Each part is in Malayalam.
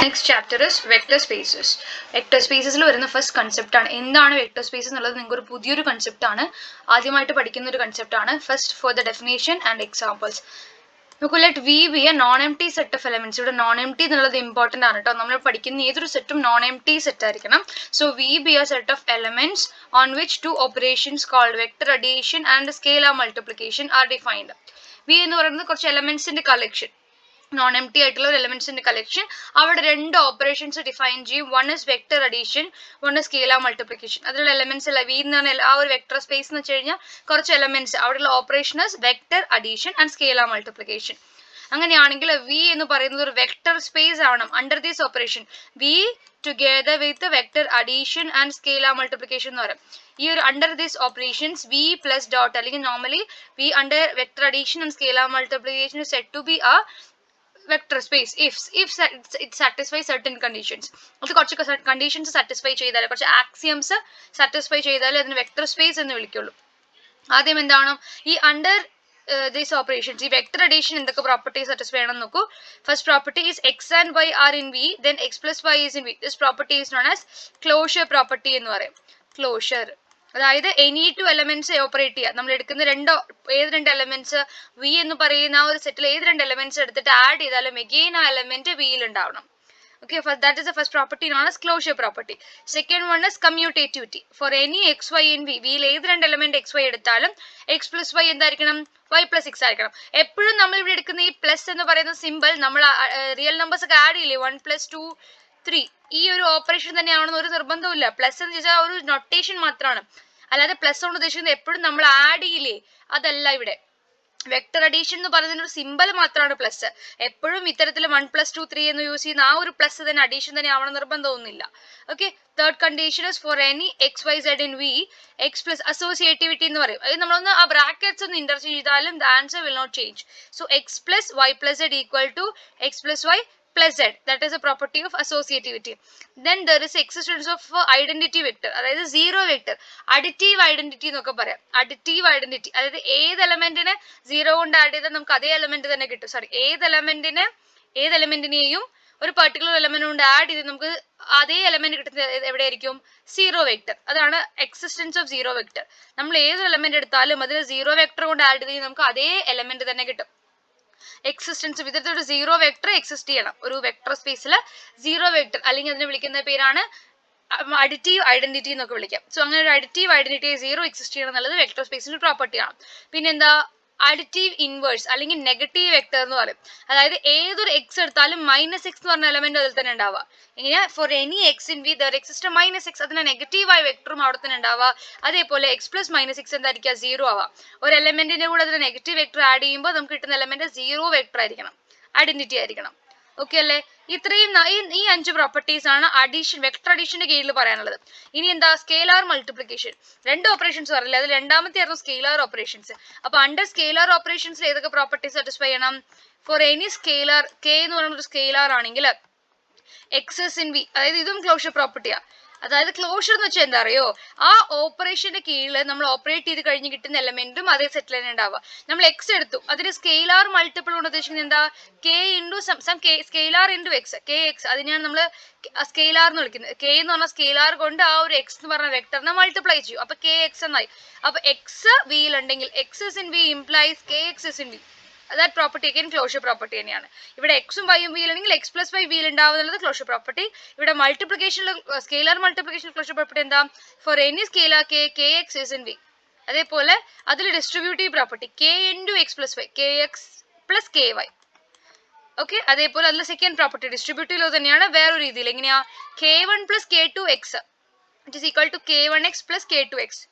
Next chapter is vector spaces. Vector spaces lo varuna first concept aanu. Endana vector spaces ennallathu ninge oru pudhiyoru concept aanu. Aadyamayittu padikkunna oru concept aanu. First for the definition and examples. Look, let V be a non-empty set of elements. ഇവിടെ non-empty എന്നുള്ളത് important ആണ് കേട്ടോ. നമ്മൾ പഠിക്കുന്ന ഏതൊരു സെറ്റും non-empty set ആയിരിക്കണം. So V be a set of elements on which two operations called vector addition and scalar multiplication are defined. V എന്ന് പറയുന്നത് കുറച്ച് എലമെന്റ്സിന്റെ കളക്ഷൻ, നോൺ എംപ്റ്റി ആയിട്ടുള്ള ഒരു എലമെന്റ്സിന്റെ കളക്ഷൻ. അവിടെ രണ്ട് ഓപ്പറേഷൻസ് ഡിഫൈൻ ചെയ്യും. One is vector addition, one is scalar multiplication. അതിലുള്ള എലമെന്റ്സ് അല്ല വി എന്ന് പറഞ്ഞാൽ ആ ഒരു വെക്ടർ സ്പേസ് എന്ന് വെച്ച് കഴിഞ്ഞാൽ കുറച്ച് എലമെന്റ്സ്, അവിടെയുള്ള operation is vector addition and scalar multiplication. അങ്ങനെയാണെങ്കിൽ വി എന്ന് പറയുന്നത് ഒരു വെക്ടർ സ്പേസ് ആവണം under this operation. V together with vector addition and scalar multiplication എന്ന് പറയും. ഈ ഒരു under this operations V plus dot അല്ലെങ്കിൽ normally V under vector addition and scalar multiplication set to be a vector space if it satisfies certain conditions. അത് കുറച്ച് കണ്ടീഷൻസ് സാറ്റിസ്ഫൈ ചെയ്താൽ, കുറച്ച് ആക്സിയംസ് സാറ്റിസ്ഫൈ ചെയ്താൽ അതിന് വെക്ടർ സ്പേസ് എന്ന് വിളിക്കുള്ളൂ. ആദ്യം എന്താണ് ഈ അണ്ടർ these operations, ഈ വെക്ടർ അഡീഷൻ എന്തൊക്കെ പ്രോപ്പർട്ടീസ് സാറ്റിസ്ഫൈ ചെയ്യണം നോക്കൂ. First property is X and Y are in V, then X plus Y is in V. This property is known as closure property എന്ന് പറയും. ക്ലോഷർ അതായത് എനി ടു എലമെന്റ്സ് ഓപ്പറേറ്റ് ചെയ്യുക. നമ്മൾ എടുക്കുന്ന ഏത് രണ്ട് എലമെന്റ്സ് വി എന്ന് പറയുന്ന ആ ഒരു സെറ്റിൽ ഏത് രണ്ട് എലമെന്റ്സ് എടുത്തിട്ട് ആഡ് ചെയ്താലും എഗെയിൻ ആ എലമെന്റ് വിയിൽ ഉണ്ടാവണം. Okay, that is the first property known as closure property. Second one is commutativity. For any xy in v, വിയിൽ ഏത് രണ്ട് എലമെന്റ് xy എടുത്താലും x plus y എന്തായിരിക്കണം, y plus x ആയിരിക്കണം. എപ്പോഴും നമ്മൾ ഇവിടെ എടുക്കുന്ന ഈ പ്ലസ് എന്ന് പറയുന്ന സിമ്പിൾ നമ്മൾ റിയൽ നമ്പേഴ്സ് ഒക്കെ ആഡ് ചെയ്യില്ലേ, 1 plus 2 3, ഈ ഒരു ഓപ്പറേഷൻ തന്നെയാണെന്ന് ഒരു നിർബന്ധമില്ല. പ്ലസ് എന്ന് വെച്ചാൽ ഒരു നൊട്ടേഷൻ മാത്രമാണ്, അല്ലാതെ പ്ലസ് കൊണ്ട് ഉദ്ദേശിക്കുന്നത് എപ്പോഴും നമ്മൾ ആഡ് ചെയ്യില്ലേ അതല്ല. ഇവിടെ വെക്ടർ അഡീഷൻ എന്ന് പറയുന്ന ഒരു സിമ്പിൾ മാത്രമാണ് പ്ലസ്. എപ്പോഴും ഇത്തരത്തിൽ 1 plus 2 3 എന്ന് യൂസ് ചെയ്യുന്ന ആ ഒരു പ്ലസ് തന്നെ അഡീഷൻ തന്നെ ആവണം നിർബന്ധമൊന്നുമില്ല. Okay, third condition is for any X Y Z in V X plus associativity എന്ന് പറയും. അത് നമ്മളൊന്ന് ആ ബ്രാക്കറ്റ്സ് ഒന്ന് ഇന്റർചേഞ്ച് ചെയ്താലും the answer will not change. So X plus Y plus Z equal to X plus Y plus z. That is a property of associativity. Then there is existence of identity vector, അതായത് സീറോ വെക്ടർ. അഡിറ്റീവ് ഐഡന്റിറ്റി എന്നൊക്കെ പറയാം. അഡിറ്റീവ് ഐഡന്റിറ്റി അതായത് ഏത് എലമെന്റിനെ സീറോ കൊണ്ട് ആഡ് ചെയ്താൽ നമുക്ക് അതേ എലമെന്റ് തന്നെ കിട്ടും. സോറി, ഏത് എലമെന്റിനെയും ഒരു പെർട്ടിക്കുലർ എലമെന്റ് കൊണ്ട് ആഡ് ചെയ്ത് നമുക്ക് അതേ എലമെന്റ് കിട്ടുന്നത് എവിടെയായിരിക്കും, സീറോ വെക്ടർ. അതാണ് എക്സിസ്റ്റൻസ് ഓഫ് സീറോ വെക്ടർ. നമ്മൾ ഏത് എലമെന്റ് എടുത്താലും അതിന് സീറോ വെക്ടർ കൊണ്ട് ആഡ് ചെയ്ത് നമുക്ക് അതേ എലമെന്റ് തന്നെ കിട്ടും. എക്സിസ്റ്റൻസ് വിധത്തിൽ ഒരു സീറോ വെക്ടർ എക്സിസ്റ്റ് ചെയ്യണം. ഒരു വെക്ടർ സ്പേസിൽ സീറോ വെക്ടർ അല്ലെങ്കിൽ അതിനെ വിളിക്കുന്ന പേരാണ് അഡിറ്റീവ് ഐഡന്റിറ്റി എന്നൊക്കെ വിളിക്കാം. സോ അങ്ങനെ ഒരു അഡിറ്റീവ് ഐഡന്റിറ്റി സീറോ എക്സിസ്റ്റ് ചെയ്യണം എന്നുള്ളത് വെക്ടർ സ്പേസിന്റെ പ്രോപ്പർട്ടിയാണ്. പിന്നെന്താ, അഡിറ്റീവ് ഇൻവേഴ്സ് അല്ലെങ്കിൽ നെഗറ്റീവ് വെക്ടർ എന്ന് പറയും. അതായത് ഏതൊരു എക്സ് എടുത്താലും മൈനസ് എക്സ് എന്ന് പറഞ്ഞ എലമെന്റ് അതിൽ തന്നെ ഉണ്ടാവുക. ഇങ്ങനെ for any x in V there exist minus x, അതിന്റെ നെഗറ്റീവായ വെക്ടറും അവിടെ തന്നെ ഉണ്ടാവുക. അതേപോലെ എക്സ് പ്ലസ് മൈനസ് എക്സ് എന്തായിരിക്കുക, സീറോ ആവാം. ഒരു എലമെന്റിന്റെ കൂടെ അതിന്റെ നെഗറ്റീവ് വെക്ടർ ആഡ് ചെയ്യുമ്പോൾ നമുക്ക് കിട്ടുന്ന എലമെന്റ് സീറോ വെക്ടർ ആയിരിക്കണം, ഐഡന്റിറ്റി ആയിരിക്കണം. ഓക്കെ അല്ലേ? ഇത്രയും ഈ 5 പ്രോപ്പർട്ടീസ് ആണ് അഡീഷൻ, വെക്ടർ അഡീഷന്റെ കീഴിൽ പറയാനുള്ളത്. ഇനി എന്താ, സ്കേലാർ മൾട്ടിപ്ലിക്കേഷൻ. രണ്ട് ഓപ്പറേഷൻസ് പറയില്ല, അതിൽ രണ്ടാമത്തെ ആയിരുന്നു സ്കേലാർ ഓപ്പറേഷൻസ്. അപ്പൊ അണ്ടർ സ്കേലാർ ഓപ്പറേഷൻസിൽ ഏതൊക്കെ പ്രോപ്പർട്ടീസ് സാറ്റിസ്ഫൈ ചെയ്യണം? ഫോർ എനി സ്കേലാർ, കെ എന്ന് പറയുന്ന ഒരു സ്കേലാർ ആണെങ്കിൽ എക്സസ് ഇൻ വി, അതായത് ഇതും ക്ലോഷർ പ്രോപ്പർട്ടിയാ. അതായത് ക്ലോഷർ എന്ന് വെച്ചാൽ എന്താ അറിയോ, ആ ഓപ്പറേഷന്റെ കീഴിൽ നമ്മൾ ഓപ്പറേറ്റ് ചെയ്ത് കഴിഞ്ഞ് കിട്ടുന്ന എലമെന്റും അതേ സെറ്റിൽ തന്നെ ഉണ്ടാവുക. നമ്മൾ എക്സ് എടുത്തു, അതിന് സ്കെയിലാർ മൾട്ടിപ്പിൾ കൊണ്ട് ഉദ്ദേശിക്കുന്നത് എന്താ, K into some scalar into X, K X. അതിനെയാണ് നമ്മൾ സ്കെയിലാർ എന്ന് വിളിക്കുന്നത്. കെ എന്ന് പറഞ്ഞ സ്കെയിലാർ കൊണ്ട് ആ ഒരു എക്സ് എന്ന് പറഞ്ഞ വെക്ടറിനെ മൾട്ടിപ്ലൈ ചെയ്യും. അപ്പൊ കെ എക്സ് എന്നായി. അപ്പൊ എക്സ് വിയിൽ ഉണ്ടെങ്കിൽ X is in V implies K X is in V. that property again closure property തന്നെയാണ്. ഇവിടെ എക്സും വൈയും വീലാണെങ്കിൽ എക്സ് പ്ലസ് വൈ വീൽ ഉണ്ടാവുന്നത് ക്ലോഷർ പ്രോപ്പർട്ടി. ഇവിടെ മൾട്ടിപ്ലിക്കേഷനിൽ സ്കെയിലർ മൾട്ടിപ്ലിക്കേഷൻ ക്ലോഷർ പ്രോപ്പർട്ടി എന്താ, for any scalar K, K X is in V. അതേപോലെ അതിൽ distributive property K into X plus Y, K X plus K Y. Okay, അതേപോലെ അതിൽ സെക്കൻഡ് പ്രോപ്പർട്ടി ഡിസ്ട്രിബ്യൂട്ടീവ് തന്നെയാണ്, വേറൊരു രീതിയിൽ. എങ്ങനെയാ, K one plus K two X it is equal to K one X plus K two X.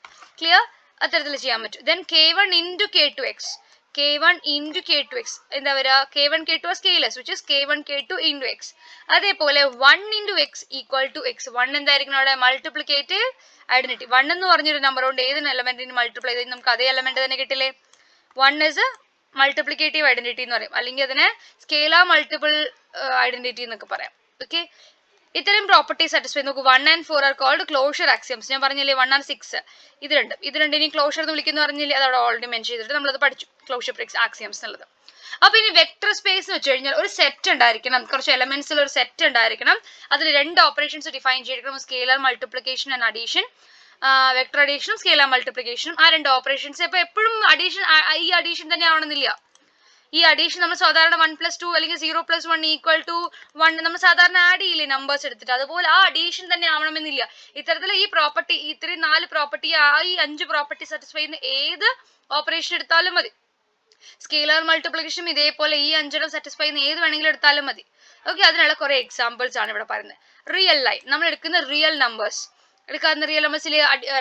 Clear? അത്തരത്തിൽ ചെയ്യാൻ പറ്റും. Then K one into K two X, k1 into k2x എന്താ വരിക, k1 k2 scalars which is k1 k2 into x. അതേപോലെ 1 into x equal to x. 1 എന്തായിരിക്കണം അവിടെ, മൾട്ടിപ്ലിക്കേറ്റീവ് ഐഡന്റിറ്റി. 1 എന്ന് പറഞ്ഞൊരു നമ്പർ കൊണ്ട് ഏത് എലമെന്റിന് മൾട്ടിപ്ലൈ ചെയ്ത് നമുക്ക് അതേ എലമെന്റ് തന്നെ കിട്ടില്ലേ. 1 is മൾട്ടിപ്ലിക്കേറ്റീവ് ഐഡന്റിറ്റി എന്ന് പറയും, അല്ലെങ്കിൽ അതിനെ സ്കേലാർ മൾട്ടിപ്പിൾ ഐഡന്റിറ്റി എന്നൊക്കെ പറയാം. ഓക്കെ, ഇത്തരം പ്രോപ്പർട്ടീസ് സാറ്റിസ്ഫൈ. നോക്കൂ, 1 and 4 are called closure axioms. ഞാൻ പറഞ്ഞില്ലേ 1 and 6, ഇത് രണ്ട് ഇനി ക്ലോഷർ എന്ന് വിളിക്കുന്നു പറഞ്ഞില്ലേ, അത് അവിടെ ഓൾറെഡി മെൻഷൻ ചെയ്തിട്ട് നമ്മളത് പഠിച്ചു, ക്ലോഷർ ആക്സിയംസ് എന്നുള്ളത്. അപ്പൊ ഇനി വെക്ടർ സ്പേസ് എന്ന് വെച്ച് കഴിഞ്ഞാൽ ഒരു സെറ്റ് ഉണ്ടായിരിക്കണം, കുറച്ച് എലമെന്റ്സിൽ ഒരു സെറ്റ് ഉണ്ടായിരിക്കണം, അതിൽ രണ്ട് ഓപ്പറേഷൻസ് ഡിഫൈൻ ചെയ്തിരിക്കണം, scalar multiplication and addition, vector അഡീഷനും സ്കെയിലർ മൾട്ടിപ്ലിക്കേഷനും, ആ രണ്ട് ഓപ്പറേഷൻസ്. ഇപ്പൊ എപ്പോഴും അഡീഷൻ ഈ അഡീഷൻ തന്നെ ആവണമെന്നില്ല. ഈ അഡീഷൻ നമ്മൾ സാധാരണ 1+2 അല്ലെങ്കിൽ 0+1 = 1 നമ്മൾ സാധാരണ ആഡ് ചെയ്യില്ലേ നമ്പേഴ്സ് എടുത്തിട്ട്, അതുപോലെ ആ അഡീഷൻ തന്നെ ആവണമെന്നില്ല. ഇത്തരത്തിൽ ഈ പ്രോപ്പർട്ടി, ഇത്രയും 4 പ്രോപ്പർട്ടി, ഈ 5 പ്രോപ്പർട്ടി സാറ്റിസ്ഫൈ ചെയ്യുന്ന ഏത് ഓപ്പറേഷൻ എടുത്താലും മതി. സ്കെയിലർ മൾട്ടിപ്ലിക്കേഷൻ ഇതേപോലെ ഈ 5 സാറ്റിസ്ഫൈ ചെയ്യുന്ന ഏത് വേണമെങ്കിലും എടുത്താലും മതി. ഓക്കെ, അതിനുള്ള കുറെ എക്സാമ്പിൾസ് ആണ് ഇവിടെ പറയുന്നത്. റിയൽ ലൈൻ, നമ്മൾ എടുക്കുന്ന റിയൽ നമ്പേഴ്സ്, എടുക്കാവുന്ന റിയൽ നമ്പേഴ്സിൽ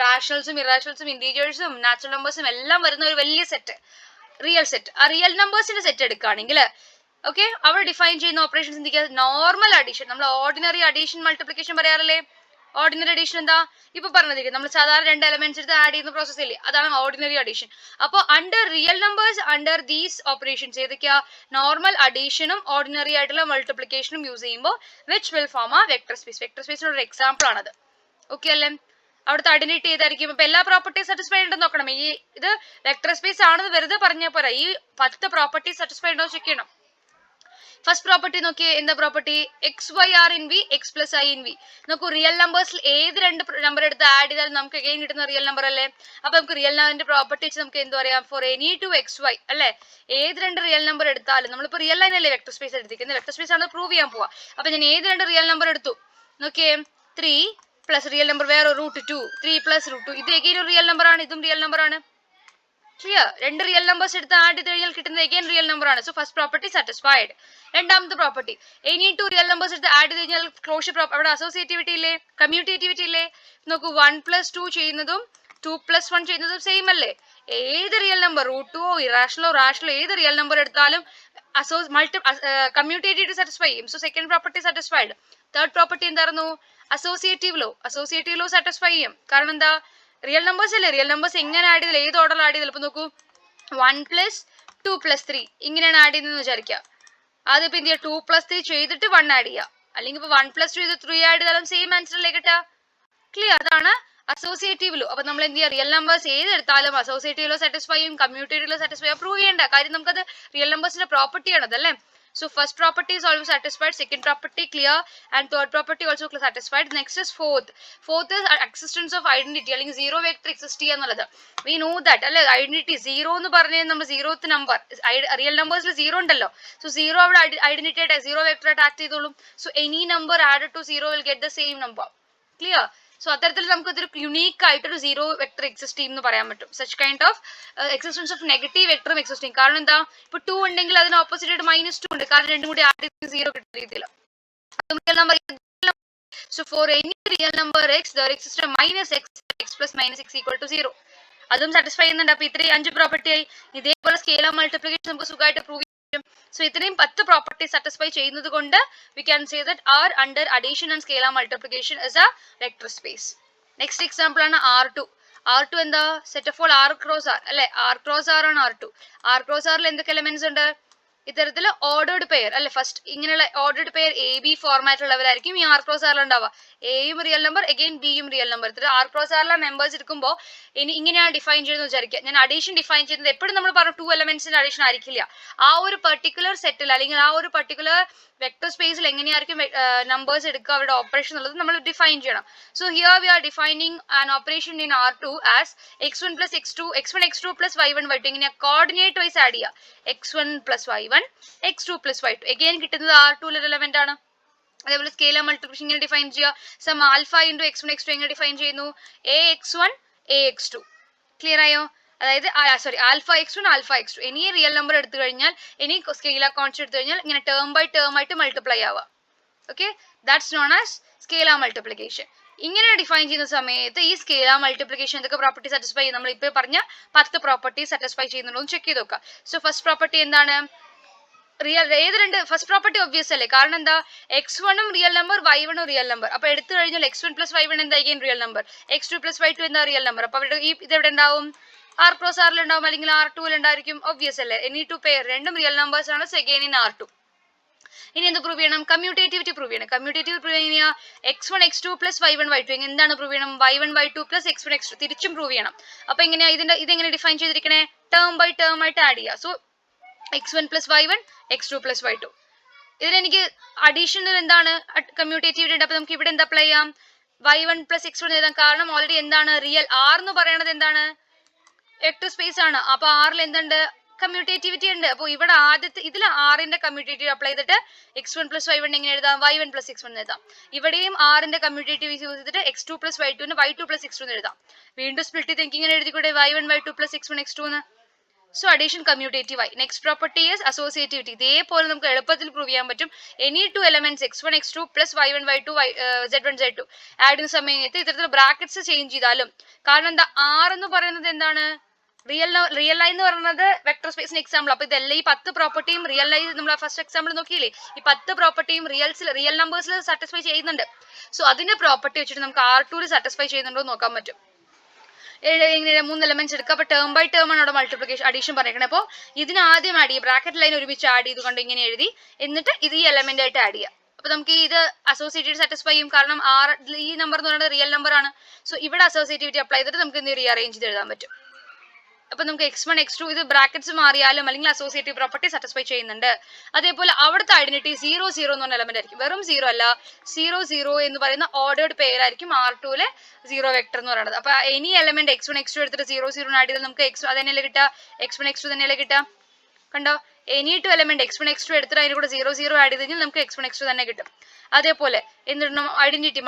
റാഷണൽസും ഇറാഷണൽസും ഇൻറ്റീജേഴ്സും നാച്ചുറൽ നമ്പേഴ്സും എല്ലാം വരുന്ന ഒരു വലിയ സെറ്റ്, റിയൽ സെറ്റ്. ആ റിയൽ നമ്പേഴ്സിന്റെ സെറ്റ് എടുക്കുകയാണെങ്കിൽ ഓക്കെ, അവിടെ ഡിഫൈൻ ചെയ്യുന്ന ഓപ്പറേഷൻസ് എന്തൊക്കെയാ? നോർമൽ അഡീഷൻ, നമ്മൾ ഓർഡിനറി അഡീഷൻ മൾട്ടിപ്ലിക്കേഷൻ പറയാറില്ലേ? ഓർഡിനറി അഡീഷൻ എന്താ? ഇപ്പൊ പറഞ്ഞിരിക്കും, നമ്മൾ സാധാരണ രണ്ട് എലമെന്റ്സ് എടുത്ത് ആഡ് ചെയ്യുന്ന പ്രോസസ് ഇല്ലേ, അതാണ് ഓർഡിനറി അഡീഷൻ. അപ്പോൾ under real numbers, under these operations ഏതൊക്കെയാ? നോർമൽ അഡീഷനും ഓർഡിനറി ആയിട്ടുള്ള മൾട്ടിപ്ലിക്കേഷനും യൂസ് ചെയ്യുമ്പോൾ വിച്ച് വിൽ ഫോം ആ വെക്ടർ സ്പേസ്. വെക്ടർ സ്പേസിന്റെ ഒരു എക്സാമ്പിൾ ആണത്. ഓക്കെ അല്ലേ? അവിടുത്തെ ഐഡന്റിറ്റി ഏതായിരിക്കും? ഇപ്പൊ എല്ലാ പ്രോപ്പർട്ടീസ് സാറ്റിസ്ഫൈ ഉണ്ടെന്ന് നോക്കണം. ഈ ഇത് വെക്ടർ സ്പേസ് ആണെന്ന് വെറുതെ പറഞ്ഞാൽ പോരാ, ഈ 10 പ്രോപ്പർട്ടീസ് സാറ്റിസ്ഫൈ ഉണ്ടോ ചെക്ക് ചെയ്യണം. ഫസ്റ്റ് പ്രോപ്പർട്ടി നോക്കിയേ, എന്താ property? XY in V, X+I in V. നോക്കൂ, റിയൽ നമ്പേഴ്സിൽ ഏത് രണ്ട് നമ്പർ എടുത്ത് ആഡ് ചെയ്താലും നമുക്ക് അഗൈൻ കിട്ടുന്ന റിയൽ നമ്പർ അല്ലേ? അപ്പൊ നമുക്ക് റിയൽ നമ്പറിന്റെ പ്രോപ്പർട്ടി വെച്ച് നമുക്ക് എന്ത് പറയാം? ഫോർ എനി ടു XY അല്ലെ, ഏത് രണ്ട് റിയൽ നമ്പർ എടുത്താലും, നമ്മളിപ്പോ റിയൽ ലൈൻ അല്ലേ വെക്ടർ സ്പേസ് എടുത്തിരിക്കുന്നത്, വെക്ടർ സ്പേസ് ആണ് പ്രൂവ് ചെയ്യാൻ പോവാ. അപ്പൊ ഞാൻ ഏത് രണ്ട് റിയൽ നമ്പർ എടുത്തു നോക്കിയേ, 3 പ്ലസ് റിയൽ നമ്പർ വേറെ √2, 3 + √2, ഇത് എഗെയിൻ ഒരു റിയൽ നമ്പർ ആണ്, ഇതും റിയൽ നമ്പർ ആണ്. ക്ലിയർ? രണ്ട് റിയൽ നമ്പേഴ്സ് എടുത്ത് ആഡ് ചെയ്ത് കഴിഞ്ഞാൽ കിട്ടുന്നത് എഗെയിൻ റിയൽ നമ്പർ ആണ്. So first property satisfied. രണ്ടാമത്തെ property, any two real numbers എടുത്ത് ആഡ് ചെയ്ത് കഴിഞ്ഞാൽ ക്ലോഷർ പ്രോപ്പർട്ടി, അവിടെ അസോസിയേറ്റിവിറ്റി ഇല്ലേ, കമ്മ്യൂട്ടേറ്റിവിറ്റി ഇല്ലേ? നോക്കൂ, 1+2 ചെയ്യുന്നതും 2+1 ചെയ്യുന്നതും സെയിം അല്ലേ? ഏത് റിയൽ നമ്പർ, √2 ഇറാഷണലോ റാഷണലോ ഏത് റിയൽ നമ്പർ എടുത്താലും കമ്മ്യൂട്ടേറ്റിവിറ്റി സാറ്റിസ്ഫൈ ചെയ്യും. So second property satisfied. Third property എന്തായിരുന്നു? അസോസിയേറ്റീവ് ലോ സാറ്റിസ്ഫൈ ചെയ്യും. കാരണം എന്താ? റിയൽ നമ്പേഴ്സ് അല്ലേ, റിയൽ നമ്പേഴ്സ് എങ്ങനെ ആഡ് ചെയ്തില്ല, ഏത് ഓർഡറിൽ ആഡ് ചെയ്തില്ല. ഇപ്പൊ നോക്കൂ, 1+2+3 ഇങ്ങനെയാണ് ആഡ് ചെയ്യുന്നതെന്ന് വിചാരിക്കുക. അതിപ്പോ എന്ത് ചെയ്യുക? 2+3 ചെയ്തിട്ട് 1 ആഡ് ചെയ്യുക, അല്ലെങ്കിൽ ഇപ്പൊ 1+2 ചെയ്ത് 3 ആഡ് ചെയ്താലും സെയിം ആൻസർ അല്ലേ കിട്ടുക. ക്ലിയർ? അതാണ് അസോസിയേറ്റീവ് ലോ. അപ്പൊ നമ്മൾ എന്ത് ചെയ്യുക? റിയൽ നമ്പേഴ്സ് ഏതെടുത്താലും അസോസിയേറ്റീവ് ലോ സാറ്റിസ്ഫൈ ചെയ്യും, കമ്മ്യൂട്ടേറ്റീവ് ലോ സാറ്റിസ്ഫൈ ചെയ്യും. പ്രൂവ് ചെയ്യേണ്ട കാര്യം, നമുക്കത് റിയൽ നമ്പേഴ്സിന്റെ പ്രോപ്പർട്ടി ആണ് അതല്ലേ. So first property is also satisfied, second property clear, and third property also satisfied. Next is fourth. Fourth is existence of identity, അല്ലെങ്കിൽ zero vector exist ചെയ്യുക എന്നുള്ളത്. We know that അല്ലെ, ഐഡന്റിറ്റി സീറോ എന്ന് പറഞ്ഞാൽ നമ്മൾ സീറോത്ത് നമ്പർ, റിയൽ നമ്പേഴ്സിൽ സീറോ ഉണ്ടല്ലോ. സോ സീറോ അവിടെ ഐഡന്റിറ്റി ആയിട്ട് സീറോ വെക്ടർ ആയിട്ട് ആക്ട് ചെയ്തോളും. So any number added to zero will get the same number. Clear? So അത്തരത്തിൽ നമുക്ക് ഇതൊരു യുണീക്ക് ആയിട്ടൊരു സീറോ വെക്ടർ എക്സിസ്റ്റ് ചെയ്യും എന്ന് പറയാൻ പറ്റും. Such kind of existence of negative വെക്ടറും എക്സിസ്റ്റ് ചെയ്യും. കാരണം എന്താ? ഇപ്പൊ 2 ഉണ്ടെങ്കിൽ അതിന് ഓപ്പോസിറ്റ് ആയിട്ട് -2 ഉണ്ട്, കാരണം രണ്ടും കൂടി ആഡ് ചെയ്ത് 0 കിട്ടുന്ന രീതിയിൽ. So for any real number x there exists a -x, x plus -x equal to 0. അതും സാറ്റിസ്ഫൈ ചെയ്യുന്നുണ്ട്. അപ്പൊ ഇത്രയും 5 പ്രോപ്പർട്ടി ആയി. ഇതേപോലെ സ്കെയിലർ മൾട്ടിപ്ലിക്കേഷൻ നമുക്ക് സുഖമായിട്ട് പ്രൂവ് ചെയ്യും. സോ ഇത്രയും 10 പ്രോപ്പർട്ടി സാറ്റിസ്ഫൈ ചെയ്യുന്നത് കൊണ്ട് we can say that R under addition and scalar multiplication is a vector space. Next example ആണ് R2. R2 എന്താ? Set of all R cross R അല്ലെ, R ക്രോസ് R ആണ് R2. R ക്രോസ് Rൽ എന്തൊക്കെ എലമെന്റ്സ് ഉണ്ട്? ഇത്തരത്തിൽ ഓർഡേർഡ് പെയർ അല്ലെ, ഫസ്റ്റ് ഇങ്ങനെയുള്ള ഓർഡേർഡ് പെയർ AB ഫോർമാറ്റ് ഉള്ളവരായിരിക്കും ഈ R ക്രോസ് Rൽ ഉണ്ടാവുക. എയും റിയൽ നമ്പർ അഗൈൻ ബിയും റിയൽ നമ്പർ. R ക്രോസ് Rലെ മെമ്പേഴ്സ് എടുക്കുമ്പോൾ ഇനി ഇങ്ങനെയാണ് ഡിഫൈൻ ചെയ്യുന്നത് വിചാരിക്കുക. ഞാൻ അഡീഷൻ ഡിഫൈൻ ചെയ്യുന്നത് എപ്പോഴും നമ്മൾ പറഞ്ഞു 2 എലമെന്റ്സിന്റെ അഡീഷൻ ആയിരിക്കില്ല. ആ ഒരു പെർട്ടിക്കുലർ സെറ്റിൽ അല്ലെങ്കിൽ ആ ഒരു പെർട്ടിക്കുലർ വെക്ടർ സ്പേസിൽ എങ്ങനെയായിരിക്കും നമ്പേഴ്സ് എടുക്കുക, അവരുടെ ഓപ്പറേഷൻ ഉള്ളത് നമ്മൾ ഡിഫൈൻ ചെയ്യണം. So here we R defining an operation in R2 as x1 + x2, x1 x2 + y1 y2. ഇങ്ങനെ കോർഡിനേറ്റ് വൈസ് ആഡ് ചെയ്യുക. x1 + y1, x2 + y2. Again കിട്ടുന്നത് R2 ലെ എലമെന്റ് ആണ്. അതേപോലെ സ്കെയിലർ മൾട്ടിപ്ലിക്കേഷൻ ഇങ്ങനെ ഡിഫൈൻ ചെയ്യുക. സം ആൽഫ × x1 x2 എങ്ങനെ ഡിഫൈൻ ചെയ്യുന്നു? ax1 ax2. ക്ലിയർ ആയോ? അതായത് ആൽഫ x1 ആൽഫ x2 ഇനി റിയൽ നമ്പർ എടുത്തു കഴിഞ്ഞാൽ, ഇനി സ്കെയിലർ കോൺസ്റ്റന്റ് എടുത്തു കഴിഞ്ഞാൽ ഇങ്ങനെ ടേം ബൈ ടേം ആയിട്ട് മൾട്ടിപ്ലൈ ആവുക. Okay, that's known as scalar multiplication. ഇങ്ങനെ ഡിഫൈൻ ചെയ്യുന്ന സമയത്ത് ഈ സ്കെയിലർ മൾട്ടിപ്ലിക്കേഷൻ എന്തൊക്കെ പ്രോപ്പർട്ടി സാറ്റിസ്ഫൈ ചെയ്യും? നമ്മൾ ഇപ്പോൾ പറഞ്ഞ 10 പ്രോപ്പർട്ടി സാറ്റിസ്ഫൈ ചെയ്യുന്നുണ്ടോ എന്ന് ചെക്ക് ചെയ്ത് നോക്കുക. സോ ഫസ്റ്റ് പ്രോപ്പർട്ടി എന്താണ്? റിയൽ ഏത് രണ്ട്? ഫസ്റ്റ് പ്രോപ്പർട്ടി ഒബ്വിയസ് അല്ലേ, കാരണം എന്താ? x1 real number, y1 real number. അപ്പൊ എടുത്തു കഴിഞ്ഞാൽ x1 + y1 എന്താ? Again real number. x2 + y2 എന്താ? Real number. അപ്പൊ അവിടെ ഇത് എവിടെ ഉണ്ടാവും? R ക്രോസ് Rൽ ഉണ്ടാവും, അല്ലെങ്കിൽ R2 ൽ ഉണ്ടായിരിക്കും. ഒബ്വിയസ് അല്ലേ? എനി ടു പെയർ രണ്ടും റിയൽ നമ്പേഴ്സ് ആണ്. Again in R2. ഇനി എന്ത് പ്രൂവ് ചെയ്യണം? കമ്മ്യൂട്ടേറ്റിവിറ്റി പ്രൂവ് ചെയ്യണം. കമ്മ്യൂട്ടേറ്റിവിറ്റി പ്രൂവ് ചെയ്യുക x1 x2 + y1 y2. എന്താണ് പ്രൂവ് ചെയ്യണം? y1 y2 + x1 x2 തിരിച്ചും പ്രൂവ് ചെയ്യണം. അപ്പൊ എങ്ങനെയാ ഇതെങ്ങനെ ഡിഫൈൻ ചെയ്തിരിക്കണേ? ടേം ബൈ ടേം ആയിട്ട് ആഡ് ചെയ്യുക. So x1 plus y1 x2 plus y2. ഇതിനെനിക്ക് അഡീഷണൽ എന്താണ് കമ്മ്യൂട്ടേറ്റീവ് ഉണ്ട്. അപ്പൊ നമുക്ക് ഇവിടെ എന്ത് അപ്ലൈ ചെയ്യാം? y1 plus x1 എഴുതാം. കാരണം ഓൾറെഡി എന്താണ് റിയൽ r എന്ന് പറയുന്നത് എന്താണ് വെക്ടർ സ്പേസ് ആണ്. അപ്പൊ ആറിൽ എന്തുണ്ട്? കമ്മ്യൂട്ടേറ്റിവിറ്റി ഉണ്ട്. അപ്പോൾ ഇവിടെ ആദ്യത്തെ ഇതിൽ ആറിന്റെ കമ്മ്യൂട്ടേറ്റീവ് അപ്ലൈ ചെയ്തിട്ട് x1 plus y1 എങ്ങനെ എഴുതാം? y1 plus x1 എഴുതാം. ഇവിടെയും ആറിന്റെ കമ്മ്യൂട്ടേറ്റീവ് യൂസ് ചെയ്തിട്ട് x2 plus y2 y2 plus x2 എഴുതാം. വീണ്ടും സ്പ്ലിറ്റ് ചെയ്ത് എനിക്ക് ഇങ്ങനെ എഴുതിക്കൂടെ y1 y2 plus x1 x2 എന്ന്. സോ അഡീഷൻ കമ്മ്യൂട്ടേറ്റീവ് ആയി. Next property is associativity. ഇതേപോലെ നമുക്ക് എളുപ്പത്തിൽ പ്രൂവ് ചെയ്യാൻ പറ്റും. Any two elements x1 x2 plus y1 y2 z1 z2 add ചെയ്യുന്ന സമയത്ത് ഇത്തരത്തിൽ ബ്രാക്കറ്റ്സ് ചേഞ്ച് ചെയ്താലും, കാരണം എന്താ r എന്ന് പറയുന്നത് എന്താണ്? റിയൽ ലൈൻ എന്ന് പറയുന്നത് വെക്ടർ സ്പേസിന് എക്സാമ്പിൾ. അപ്പൊ ഇതെല്ലാം ഈ 10 പ്രോപ്പർട്ടിയും റിയൽ ലൈൻ നമ്മൾ ഫസ്റ്റ് എക്സാമ്പിൾ നോക്കിയില്ലേ, ഈ 10 പ്രോപ്പർട്ടിയും റിയൽ നമ്പേഴ്സിൽ സാറ്റിസ്ഫൈ ചെയ്യുന്നുണ്ട്. സോ അതിന്റെ പ്രോപ്പർട്ടി വെച്ചിട്ട് നമുക്ക് R2 സാറ്റിസ്ഫൈ ചെയ്യുന്നുണ്ടോ എന്ന് നോക്കാൻ പറ്റും. ഇങ്ങനെ 3 എലമെന്റ്സ് എടുക്കുക. അപ്പൊ ടേം ബൈ ടേം ആണ് അവിടെ മൾട്ടിപ്ലിക്കേഷൻ അഡീഷൻ പറഞ്ഞേക്കണേ. അപ്പോൾ ഇതിന് ആദ്യം ആഡ് ചെയ്യുക, ബ്രാക്കറ്റ് ലൈൻ ഒരുമിച്ച് ആഡ് ചെയ്ത് കൊണ്ട് ഇങ്ങനെ എഴുതി, എന്നിട്ട് ഇത് ഈ എലമെന്റ് ആയിട്ട് ആഡ് ചെയ്യുക. അപ്പൊ നമുക്ക് ഇത് അസോസിയേറ്റീവ് സാറ്റിസ്ഫൈ ചെയ്യും. കാരണം ഈ നമ്പർ എന്ന് പറയുന്നത് റിയൽ നമ്പർ ആണ്. സോ ഇവിടെ അസോസിയേറ്റിവിറ്റി അപ്ലൈ ചെയ്തിട്ട് നമുക്ക് ഇത് റീഅറേഞ്ച് ചെയ്ത് എഴുതാൻ പറ്റും. അപ്പൊ നമുക്ക് x1 x2 ഇത് ബ്രാക്കറ്റ്സ് മാറിയാലും അല്ലെങ്കിൽ അസോസിയേറ്റീവ് പ്രോപ്പർട്ടി സാറ്റിസ്ഫൈ ചെയ്യുന്നുണ്ട്. അതേപോലെ അവിടുത്തെ ഐഡന്റിറ്റി 0 0 എന്ന് പറഞ്ഞ എലമെന്റ് ആയിരിക്കും. വെറും 0 അല്ല, 0 0 എന്ന് പറയുന്ന ഓർഡേർഡ് പേരായിരിക്കും R2 0 വെക്ടർ എന്ന് പറയുന്നത്. അപ്പൊ എനി എലമെന്റ് x1 x2 എടുത്തിട്ട് 0 0 ആഡ് ചെയ്താൽ നമുക്ക് x തന്നെയല്ലേ കിട്ടുക, x1 x2 തന്നെയല്ലേ കിട്ടുക. കണ്ടോ, any two element x1 x2 എടുത്തിട്ട് അതിന് കൂടെ 0 0 ആഡ് ചെയ്ത് കഴിഞ്ഞാൽ നമുക്ക് x1 x2 തന്നെ കിട്ടും. അതേപോലെ എന്തിടണം? ഐഡന്റിറ്റി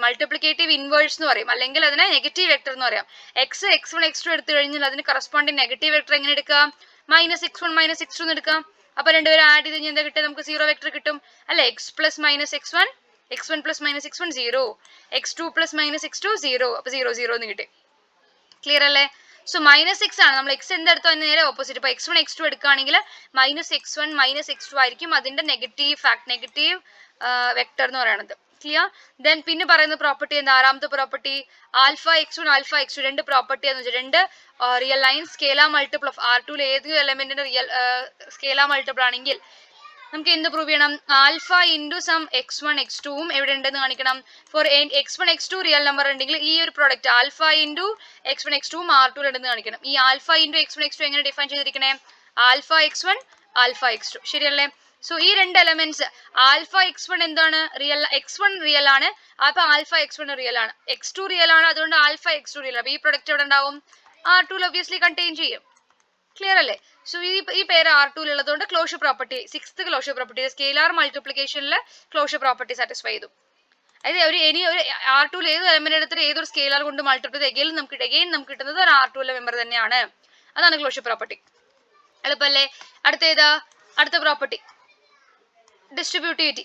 മൾട്ടിപ്ലിക്കേറ്റീവ് ഇൻവേഴ്സ് എന്ന് പറയും, അല്ലെങ്കിൽ അതിനെ നെഗറ്റീവ് വെക്ടർ എന്ന് പറയാം. x1 x2 എടുത്തു കഴിഞ്ഞാൽ അതിന് കറസ്പോണ്ടിങ് നെഗറ്റീവ് വെക്ടർ എങ്ങനെ എടുക്കാം? -x1 -x2 എന്ന് എടുക്കാം. അപ്പൊ രണ്ടുപേരും ആഡ് ചെയ്ത് കഴിഞ്ഞാൽ എന്താ കിട്ടുക? നമുക്ക് 0 വെക്ടർ കിട്ടും അല്ലെ. x plus minus x1 x1 plus minus x1 0, x2 plus minus x2 0. അപ്പൊ 0 0 എന്ന് കിട്ടി. ക്ലിയർ അല്ലേ? സോ -x ആണ്. നമ്മൾ x എന്തെടുത്തോ അതിന് നേരെ ഓപ്പോസിറ്റ്. ഇപ്പൊ x1 x2 എടുക്കുകയാണെങ്കിൽ -x1 -x2 ആയിരിക്കും അതിന്റെ നെഗറ്റീവ് വെക്ടർ എന്ന് പറയുന്നത്. ക്ലിയർ? ദെൻ പിന്നെ പറയുന്ന പ്രോപ്പർട്ടി എന്താ? ആറാമത്തെ property alpha x1 alpha x2 രണ്ട് പ്രോപ്പർട്ടി എന്ന് വെച്ചാൽ രണ്ട് real line scalar multiple of R2 ഏതെങ്കിലും എലമെന്റിന്റെ റിയൽ സ്കേലാർ മൾട്ടിപ്പിൾ ആണെങ്കിൽ നമുക്ക് എന്ത് പ്രൂവ് ചെയ്യണം? Alpha into some x1 x2 എവിടെ ഉണ്ടെന്ന് കാണിക്കണം. Four x1 x2 real number ഉണ്ടെങ്കിൽ ഈ ഒരു product alpha into x1 x2 R2 ഉണ്ടെന്ന് കാണിക്കണം. ഈ ആൽഫ ഇൻറ്റു x1 x2 എങ്ങനെ define ചെയ്തിരിക്കണേ? Alpha x1 alpha x2. ശരിയല്ലേ? സോ ഈ രണ്ട് എലമെന്റ്സ് ആൽഫ x1 എന്താണ്? റിയൽ x1 റിയൽ ആണ്, അപ്പൊ ആൽഫ x1 റിയൽ ആണ്. x2 റിയൽ ആണ്, അതുകൊണ്ട് ആൽഫ x2 റിയൽ. അപ്പൊ ഈ പ്രൊഡക്റ്റ് എവിടെ ഉണ്ടാവും? R2 ഒബ്വിയസ്ലി കണ്ടെയ്ൻ ചെയ്യും. ക്ലിയർ അല്ലേ? സോ ഈ പേര് R2 ഉള്ളതുകൊണ്ട് closure property, 6th closure property scalar മൾട്ടിപ്ലിക്കേഷനിൽ ക്ലോഷർ പ്രോപ്പർട്ടി സാറ്റിസ്ഫൈ ചെയ്തു. അതായത് ഒരു R2 ഏത് എലമെന്റ് എടുത്തിട്ട് ഏതൊരു സ്കേലാർ കൊണ്ട് മൾട്ടിപ്ലൈ ചെയ്ത് നമുക്ക് കിട്ടുന്നത് ഒരു R2 മെമ്പർ തന്നെയാണ്. അതാണ് ക്ലോഷർ പ്രോപ്പർട്ടി. എളുപ്പല്ലേ? അടുത്ത property distributivity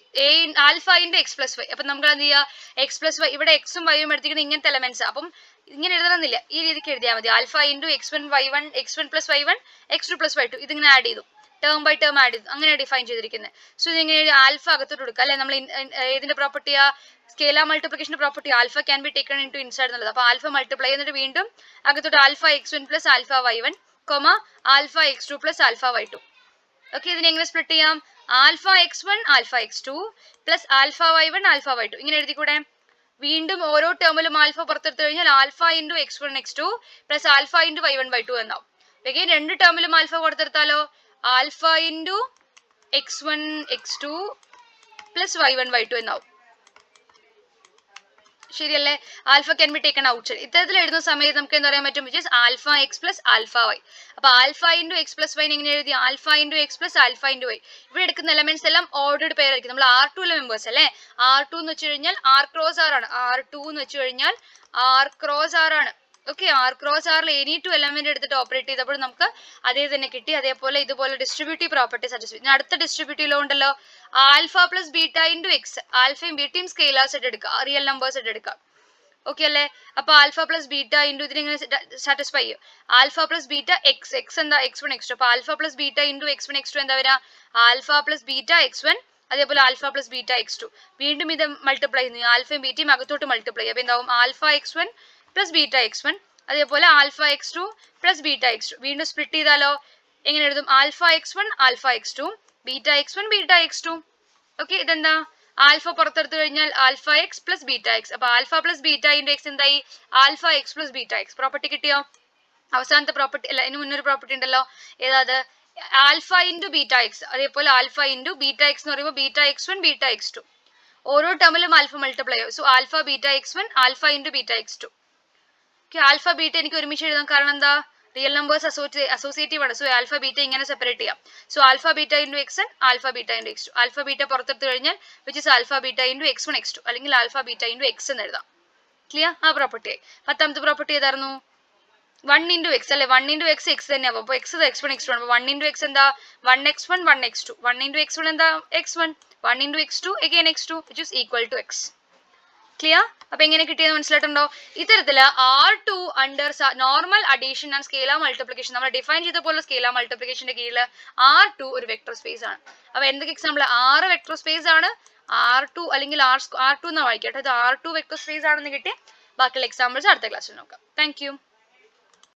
alpha into x plus y. അപ്പൊ നമുക്ക് എന്ത് ചെയ്യുക? x പ്ലസ് വൈ, ഇവിടെ എക്സും വൈയും എടുത്തിരിക്കുന്ന ഇങ്ങനത്തെ എലമെന്റ്സ്. അപ്പം ഇങ്ങനെ എഴുതണമെന്നില്ല, ഈ രീതിക്ക് എഴുതിയാൽ മതി. Alpha into x1 plus y1 x2 plus y2 ഇതിങ്ങനെ ആഡ് ചെയ്തു, ടേം ബൈ ടേം ആഡ് ചെയ്തു, അങ്ങനെ ഡിഫൈൻ ചെയ്തിരിക്കുന്നത്. സോ ഇതിങ്ങനെ ആൽഫ അകത്തോട്ട് കൊടുക്കുക അല്ലെ. നമ്മൾ ഏതിന്റെ പ്രോപ്പർട്ടിയാ? സ്കേലാർ മൾട്ടിപ്ലിക്കേഷന്റെ property alpha can be taken into inside എന്നുള്ളത്. അപ്പൊ ആൽഫ മൾട്ടിപ്ലൈ എന്നിട്ട് വീണ്ടും അകത്തോട്ട് alpha x1 plus alpha y1 alpha x2 plus alpha y2. Okay, ഇതിനെ എങ്ങനെ സ്പ്ലിറ്റ് ചെയ്യാം? Alpha x1 alpha x2 plus alpha y1 alpha y2 ഇങ്ങനെ എഴുതിക്കൂടെ? വീണ്ടും ഓരോ ടേമിലും ആൽഫ പുറത്തെടുത്തു കഴിഞ്ഞാൽ alpha into x1 x2 plus alpha into y1 y2 എന്നാവും. അഗൈൻ രണ്ട് ടേമിലും ആൽഫ പുറത്തെടുത്താലോ? Alpha into x1 x2 plus y1 y2 എന്നാവും. ശരിയല്ലേ? Alpha can be taken outside. ഇത്തരത്തിൽ എഴുതുന്ന സമയത്ത് നമുക്ക് എന്താ പറയാൻ പറ്റും? Which is alpha x plus alpha y. അപ്പൊ alpha into X plus y എങ്ങനെ എഴുതി? Alpha into X plus alpha into y. ഇവിടെ എടുക്കുന്ന എലമെന്റ്സ് എല്ലാം ഓർഡേർഡ് പേരായിരിക്കും. നമ്മൾ R2 മെമ്പേഴ്സ് അല്ലേ? R2 എന്ന് വെച്ച് കഴിഞ്ഞാൽ R ക്രോസ് R ആണ്. R2 എന്ന് വെച്ച് കഴിഞ്ഞാൽ R ക്രോസ് R ആണ്. ഓക്കെ, R ക്രോസ് Rൽ എനി ടു എലമെന്റ് എടുത്തിട്ട് ഓപ്പറേറ്റ് ചെയ്തപ്പോൾ നമുക്ക് അതേ തന്നെ കിട്ടി. അതേപോലെ ഇതുപോലെ ഡിസ്ട്രിബ്യൂട്ടീവ് പ്രോപ്പർട്ടി സാറ്റിസ്ഫൈ. ഇനി അടുത്ത ഡിസ്ട്രിബ്യൂട്ടീവ് ലോ ഉണ്ടല്ലോ, alpha plus beta into x. ആൽഫയും ബീറ്റയും സ്കെയിലേഴ്സ് ആയിട്ട് എടുക്കുക, റിയൽ നമ്പേഴ്സ് ആയിട്ട് എടുക്കുക. ഓക്കെ അല്ലേ? അപ്പൊ ആൽഫ പ്ലസ് ബീറ്റ ഇൻറ്റു ഇതിനെങ്ങനെ സാറ്റിസ്ഫൈ ചെയ്യും? ആൽഫ പ്ലസ് ബീറ്റ എക്സ് എന്താ? x1 x2. അപ്പൊ alpha plus beta into x1 x2 എന്താ വരാ? ആൽഫ പ്ലസ് ബീറ്റ x1, അതേപോലെ ആൽഫ പ്ലസ് ബീറ്റ x2. വീണ്ടും ഇത് മൾട്ടിപ്ലൈ ചെയ്യുന്നു, ആൽഫയും ബീറ്റയും അകത്തോട്ട് മൾട്ടിപ്ലൈ ചെയ്യും. അപ്പൊ എന്താവും? Alpha x1 plus beta x1, അതേപോലെ alpha x2 plus beta x2. വീണ്ടും സ്പ്ലിറ്റ് ചെയ്താലോ എങ്ങനെ എഴുതും? Alpha x1 alpha x2 beta x1 beta x2. Okay, ഇതെന്താ? ആൽഫ പുറത്തെടുത്തു കഴിഞ്ഞാൽ alpha x plus beta x. അപ്പൊ alpha plus beta into x എന്തായി? Alpha x plus beta x. Property കിട്ടിയോ? അവസാനത്തെ പ്രോപ്പർട്ടി അല്ല, ഇതിന് മുന്നൊരു പ്രോപ്പർട്ടി ഉണ്ടല്ലോ, ഏതാത്? ആൽഫ ഇൻറ്റു ബീറ്റ എക്സ്, അതേപോലെ ആൽഫ ഇൻറ്റു ബീറ്റ എക്സ് എന്ന് പറയുമ്പോൾ beta x one beta X two, ഓരോ ടേമിലും ആൽഫ മൾട്ടിപ്ലൈ ആവും. So alpha beta x one alpha into beta X two. Alpha beta എനിക്ക് ഒരുമിച്ച് എഴുതാം, കാരണം എന്താ, റിയൽ നമ്പേഴ്സ് അസോസിയേറ്റീവ് ആണ്. സോ ആൽഫ ബീറ്റ ഇങ്ങനെ സെപ്പറേറ്റ് ചെയ്യാം. So alpha beta into X one alpha beta into X two. Alpha beta പുറത്തെടുത്ത് കഴിഞ്ഞാൽ which is alpha beta into X one X two, അല്ലെങ്കിൽ ആൽഫ ബീറ്റ ഇൻറ്റു എക്സ് എന്ന് എഴുതാം. ക്ലിയർ? ആ പ്രോപ്പർട്ടി ആയി. 10ാമത്തെ പ്രോപ്പർട്ടി ഏതായിരുന്നു? 1 ഇൻറ്റു എക്സ് അല്ലെ, 1 ഇൻറ്റു എക്സ് എക്സ് തന്നെയാവും. അപ്പോൾ x x one X two ആണ്. 1 ഇൻറ്റു എക്സ് എന്താ 1 x one 1 x two, 1 into X one എന്താ x one, 1 into X two again x two which is equal to X. Clear? അപ്പൊ എങ്ങനെ കിട്ടിയെന്ന് മനസ്സിലായിട്ടുണ്ടോ? ഇത്തരത്തില് R2 under normal addition and scalar multiplication നമ്മൾ ഡിഫൈൻ ചെയ്ത പോലെ സ്കേലാർ മൾട്ടിപ്ലിക്കേഷന്റെ കീഴിൽ R2 ഒരു വെക്ടർ സ്പേസ് ആണ്. അപ്പൊ എന്തൊക്കെ എക്സാമ്പിൾ? 6 വെക്ടർ സ്പേസ് ആണ്, R2 അല്ലെങ്കിൽ R2 എന്ന് വായിക്കട്ടെ, ഇത് R2 വെക്ടർ സ്പേസ് ആണെന്ന് കിട്ടി. ബാക്കിയുള്ള എക്സാമ്പിൾസ് അടുത്ത ക്ലാസ്സിൽ നോക്കാം. Thank you.